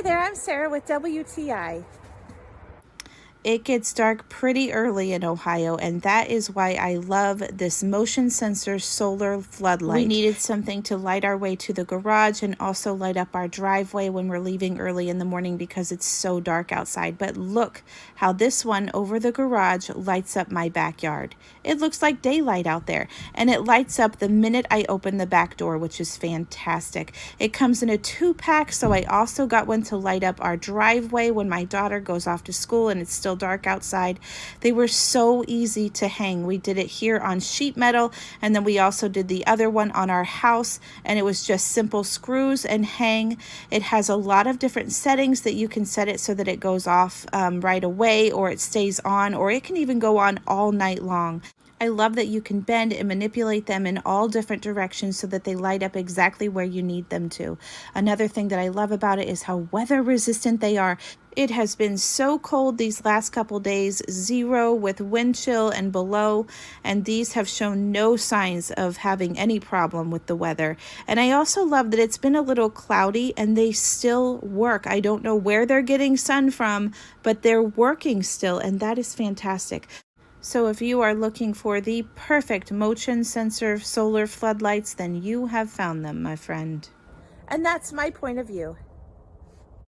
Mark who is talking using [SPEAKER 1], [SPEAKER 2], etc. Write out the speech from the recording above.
[SPEAKER 1] Hi there, I'm Sarah with WTI. It gets dark pretty early in Ohio, and that is why I love this motion sensor solar floodlight. We needed something to light our way to the garage and also light up our driveway when we're leaving early in the morning because it's so dark outside. But look how this one over the garage lights up my backyard. It looks like daylight out there, and it lights up the minute I open the back door, which is fantastic. It comes in a 2-pack, so I also got one to light up our driveway when my daughter goes off to school and it's still dark outside. They were so easy to hang. We did it here on sheet metal, and then we also did the other one on our house, and it was just simple screws and hang. It has a lot of different settings that you can set it so that it goes off right away, or it stays on, or it can even go on all night long. I love that you can bend and manipulate them in all different directions so that they light up exactly where you need them to. Another thing that I love about it is how weather resistant they are. It has been so cold these last couple days, 0 with wind chill and below, and these have shown no signs of having any problem with the weather. And I also love that it's been a little cloudy and they still work. I don't know where they're getting sun from, but they're working still, and that is fantastic. So if you are looking for the perfect motion sensor solar floodlights, then you have found them, my friend. And that's my point of view.